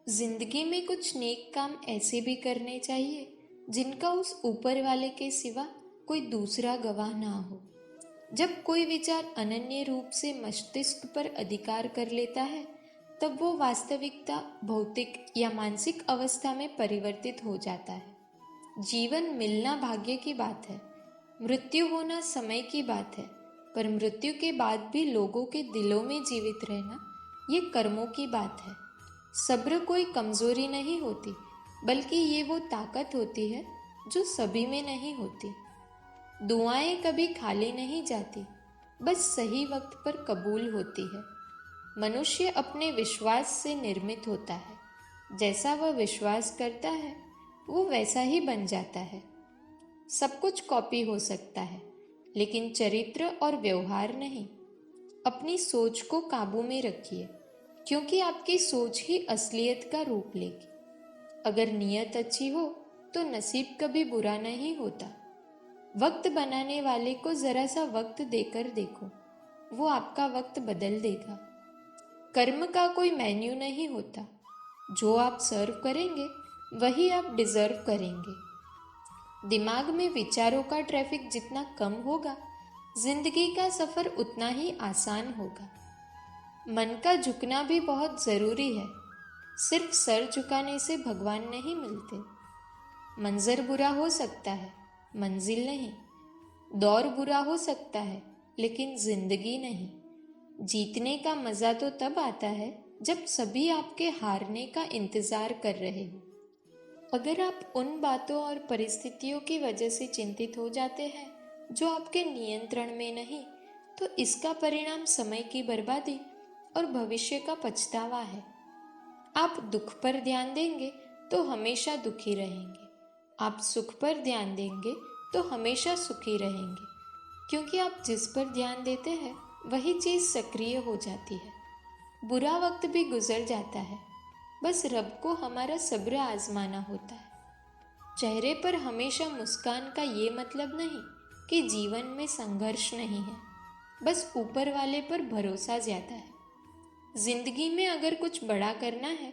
जिंदगी में कुछ नेक काम ऐसे भी करने चाहिए जिनका उस ऊपर वाले के सिवा कोई दूसरा गवाह ना हो। जब कोई विचार अनन्य रूप से मस्तिष्क पर अधिकार कर लेता है, तब वो वास्तविकता भौतिक या मानसिक अवस्था में परिवर्तित हो जाता है। जीवन मिलना भाग्य की बात है, मृत्यु होना समय की बात है, पर मृत्यु के बाद भी लोगों के दिलों में जीवित रहना ये कर्मों की बात है। सब्र कोई कमजोरी नहीं होती, बल्कि ये वो ताकत होती है जो सभी में नहीं होती। दुआएं कभी खाली नहीं जाती, बस सही वक्त पर कबूल होती है। मनुष्य अपने विश्वास से निर्मित होता है, जैसा वह विश्वास करता है वो वैसा ही बन जाता है। सब कुछ कॉपी हो सकता है, लेकिन चरित्र और व्यवहार नहीं। अपनी सोच को काबू में रखिए, क्योंकि आपकी सोच ही असलियत का रूप लेगी। अगर नीयत अच्छी हो तो नसीब कभी बुरा नहीं होता। वक्त बनाने वाले को जरा सा वक्त देकर देखो, वो आपका वक्त बदल देगा। कर्म का कोई मेन्यू नहीं होता, जो आप सर्व करेंगे वही आप डिजर्व करेंगे। दिमाग में विचारों का ट्रैफिक जितना कम होगा, जिंदगी का सफर उतना ही आसान होगा। मन का झुकना भी बहुत जरूरी है। सिर्फ सर झुकाने से भगवान नहीं मिलते। मंजर बुरा हो सकता है, मंजिल नहीं। दौर बुरा हो सकता है, लेकिन जिंदगी नहीं। जीतने का मजा तो तब आता है जब सभी आपके हारने का इंतजार कर रहे हो। अगर आप उन बातों और परिस्थितियों की वजह से चिंतित हो जाते हैं जो आपके नियंत्रण में नहीं, तो इसका परिणाम समय की बर्बादी और भविष्य का पछतावा है। आप दुख पर ध्यान देंगे तो हमेशा दुखी रहेंगे। आप सुख पर ध्यान देंगे तो हमेशा सुखी रहेंगे, क्योंकि आप जिस पर ध्यान देते हैं वही चीज सक्रिय हो जाती है। बुरा वक्त भी गुजर जाता है, बस रब को हमारा सब्र आजमाना होता है। चेहरे पर हमेशा मुस्कान का ये मतलब नहीं कि जीवन में संघर्ष नहीं है, बस ऊपर वाले पर भरोसा ज्यादा है। जिंदगी में अगर कुछ बड़ा करना है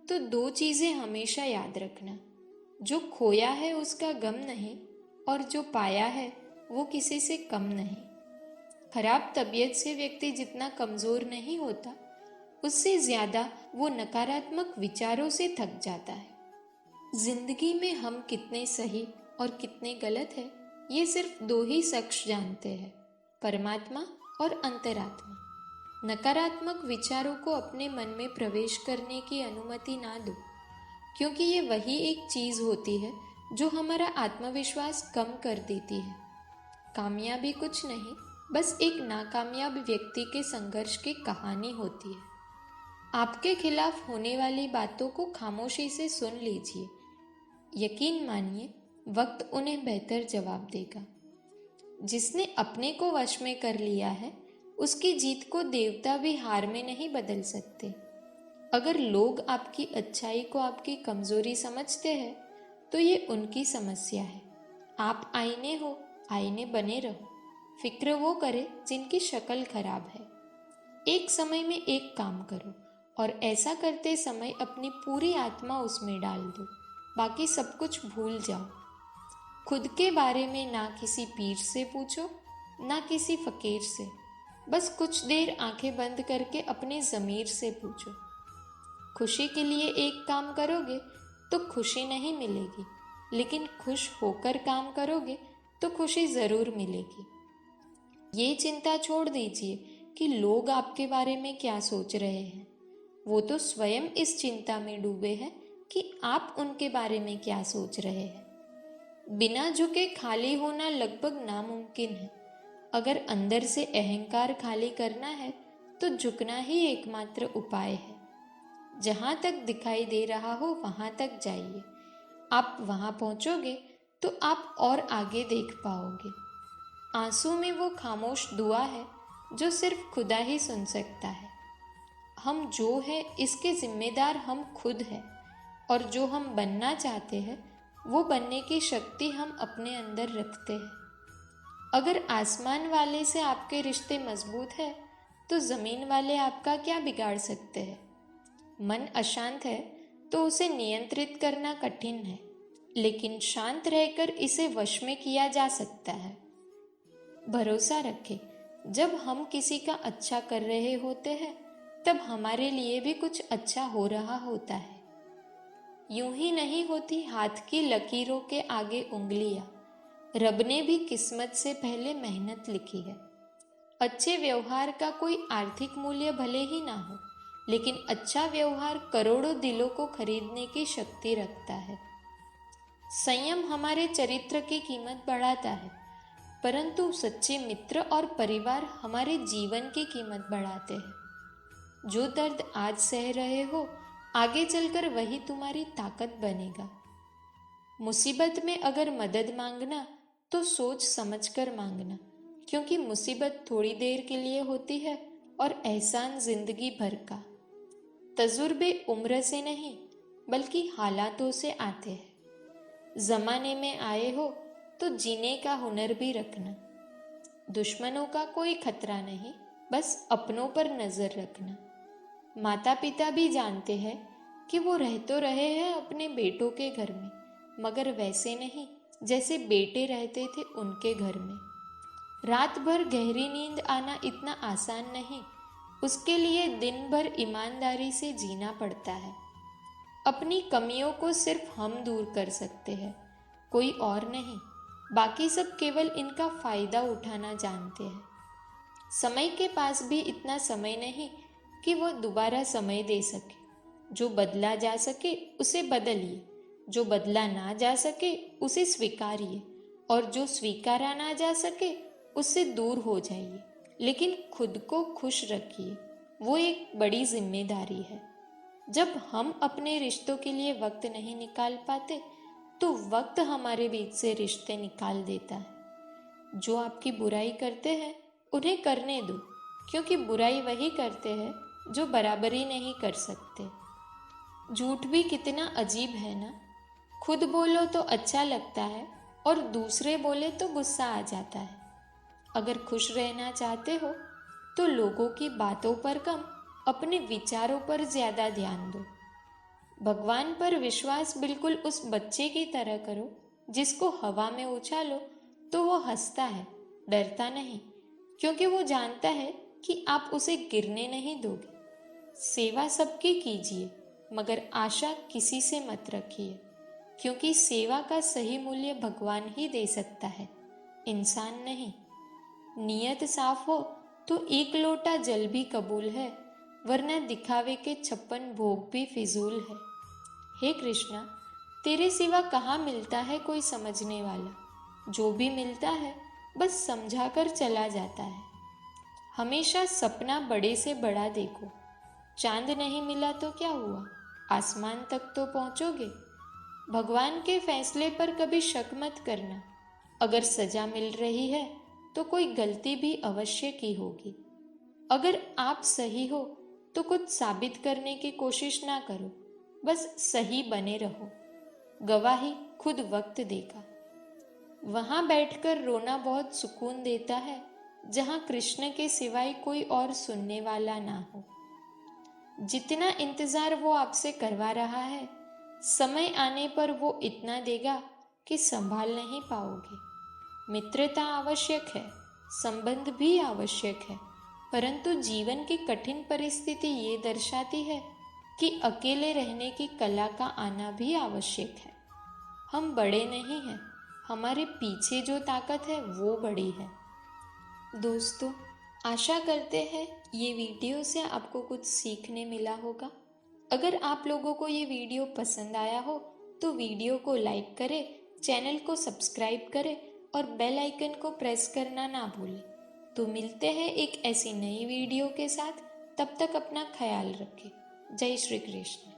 तो दो चीजें हमेशा याद रखना। जो खोया है उसका गम नहीं, और जो पाया है वो किसी से कम नहीं। खराब तबीयत से व्यक्ति जितना कमजोर नहीं होता, उससे ज्यादा वो नकारात्मक विचारों से थक जाता है। जिंदगी में हम कितने सही और कितने गलत हैं, ये सिर्फ दो ही शख्स जानते हैं, परमात्मा और अंतरात्मा। नकारात्मक विचारों को अपने मन में प्रवेश करने की अनुमति ना दो, क्योंकि ये वही एक चीज होती है जो हमारा आत्मविश्वास कम कर देती है। कामयाबी कुछ नहीं, बस एक नाकामयाब व्यक्ति के संघर्ष की कहानी होती है। आपके खिलाफ होने वाली बातों को खामोशी से सुन लीजिए। यकीन मानिए, वक्त उन्हें बेहतर जवाब देगा। जिसने अपने को वश में कर लिया है, उसकी जीत को देवता भी हार में नहीं बदल सकते। अगर लोग आपकी अच्छाई को आपकी कमजोरी समझते हैं, तो ये उनकी समस्या है। आप आईने हो, आईने बने रहो। फिक्र वो करे जिनकी शक्ल खराब है। एक समय में एक काम करो, और ऐसा करते समय अपनी पूरी आत्मा उसमें डाल दो। बाकी सब कुछ भूल जाओ। खुद के बारे में ना किसी पीर से पूछो, ना किसी फकीर से। बस कुछ देर आंखें बंद करके अपने ज़मीर से पूछो। खुशी के लिए एक काम करोगे तो खुशी नहीं मिलेगी, लेकिन खुश होकर काम करोगे तो खुशी ज़रूर मिलेगी। ये चिंता छोड़ दीजिए कि लोग आपके बारे में क्या सोच रहे हैं। वो तो स्वयं इस चिंता में डूबे हैं कि आप उनके बारे में क्या सोच रहे हैं। बिना झुके खाली होना लगभग नामुमकिन है। अगर अंदर से अहंकार खाली करना है तो झुकना ही एकमात्र उपाय है। जहां तक दिखाई दे रहा हो वहां तक जाइए। आप वहां पहुंचोगे तो आप और आगे देख पाओगे। आंसू में वो खामोश दुआ है जो सिर्फ खुदा ही सुन सकता है। हम जो है इसके जिम्मेदार हम खुद हैं, और जो हम बनना चाहते हैं वो बनने की शक्ति हम अपने अंदर रखते हैं। अगर आसमान वाले से आपके रिश्ते मजबूत है, तो जमीन वाले आपका क्या बिगाड़ सकते हैं। मन अशांत है तो उसे नियंत्रित करना कठिन है, लेकिन शांत रहकर इसे वश में किया जा सकता है। भरोसा रखें, जब हम किसी का अच्छा कर रहे होते हैं तब हमारे लिए भी कुछ अच्छा हो रहा होता है। यूं ही नहीं होती हाथ की लकीरों के आगे उंगलियां, रब ने भी किस्मत से पहले मेहनत लिखी है। अच्छे व्यवहार का कोई आर्थिक मूल्य भले ही ना हो, लेकिन अच्छा व्यवहार करोड़ों दिलों को खरीदने की शक्ति रखता है। संयम हमारे चरित्र की कीमत बढ़ाता है, परंतु सच्चे मित्र और परिवार हमारे जीवन की कीमत बढ़ाते हैं। जो दर्द आज सह रहे हो, आगे चलकर वही तुम्हारी ताकत बनेगा। मुसीबत में अगर मदद मांगना तो सोच समझकर मांगना, क्योंकि मुसीबत थोड़ी देर के लिए होती है और एहसान जिंदगी भर का। तजुर्बे उम्र से नहीं बल्कि हालातों से आते हैं। जमाने में आए हो तो जीने का हुनर भी रखना। दुश्मनों का कोई खतरा नहीं, बस अपनों पर नजर रखना। माता पिता भी जानते हैं कि वो रह तो रहे हैं अपने बेटों के घर में, मगर वैसे नहीं जैसे बेटे रहते थे उनके घर में। रात भर गहरी नींद आना इतना आसान नहीं, उसके लिए दिन भर ईमानदारी से जीना पड़ता है। अपनी कमियों को सिर्फ हम दूर कर सकते हैं, कोई और नहीं। बाकी सब केवल इनका फायदा उठाना जानते हैं। समय के पास भी इतना समय नहीं कि वो दोबारा समय दे सके। जो बदला जा सके उसे बदलिए, जो बदला ना जा सके उसे स्वीकारिए, और जो स्वीकारा ना जा सके उससे दूर हो जाइए। लेकिन खुद को खुश रखिए, वो एक बड़ी जिम्मेदारी है। जब हम अपने रिश्तों के लिए वक्त नहीं निकाल पाते तो वक्त हमारे बीच से रिश्ते निकाल देता है। जो आपकी बुराई करते हैं उन्हें करने दो, क्योंकि बुराई वही करते हैं जो बराबरी नहीं कर सकते। झूठ भी कितना अजीब है ना। खुद बोलो तो अच्छा लगता है और दूसरे बोले तो गुस्सा आ जाता है। अगर खुश रहना चाहते हो तो लोगों की बातों पर कम, अपने विचारों पर ज्यादा ध्यान दो। भगवान पर विश्वास बिल्कुल उस बच्चे की तरह करो जिसको हवा में उछालो तो वो हंसता है, डरता नहीं, क्योंकि वो जानता है कि आप उसे गिरने नहीं दोगे। सेवा सबकी कीजिए, मगर आशा किसी से मत रखिए, क्योंकि सेवा का सही मूल्य भगवान ही दे सकता है, इंसान नहीं। नियत साफ हो तो एक लोटा जल भी कबूल है, वरना दिखावे के 56 भोग भी फिजूल है। हे कृष्णा, तेरे सिवा कहाँ मिलता है कोई समझने वाला। जो भी मिलता है बस समझा कर चला जाता है। हमेशा सपना बड़े से बड़ा देखो। चांद नहीं मिला तो क्या हुआ, आसमान तक तो पहुंचोगे। भगवान के फैसले पर कभी शक मत करना। अगर सजा मिल रही है तो कोई गलती भी अवश्य की होगी। अगर आप सही हो तो कुछ साबित करने की कोशिश ना करो, बस सही बने रहो। गवाही खुद वक्त देगा। वहां बैठकर रोना बहुत सुकून देता है, जहां कृष्ण के सिवाय कोई और सुनने वाला ना हो। जितना इंतजार वो आपसे करवा रहा है, समय आने पर वो इतना देगा कि संभाल नहीं पाओगे। मित्रता आवश्यक है, संबंध भी आवश्यक है, परंतु जीवन की कठिन परिस्थिति ये दर्शाती है कि अकेले रहने की कला का आना भी आवश्यक है। हम बड़े नहीं हैं, हमारे पीछे जो ताकत है वो बड़ी है। दोस्तों, आशा करते हैं ये वीडियो से आपको कुछ सीखने मिला होगा। अगर आप लोगों को ये वीडियो पसंद आया हो तो वीडियो को लाइक करें, चैनल को सब्सक्राइब करें और बेल आइकन को प्रेस करना ना भूलें। तो मिलते हैं एक ऐसी नई वीडियो के साथ। तब तक अपना ख्याल रखें। जय श्री कृष्ण।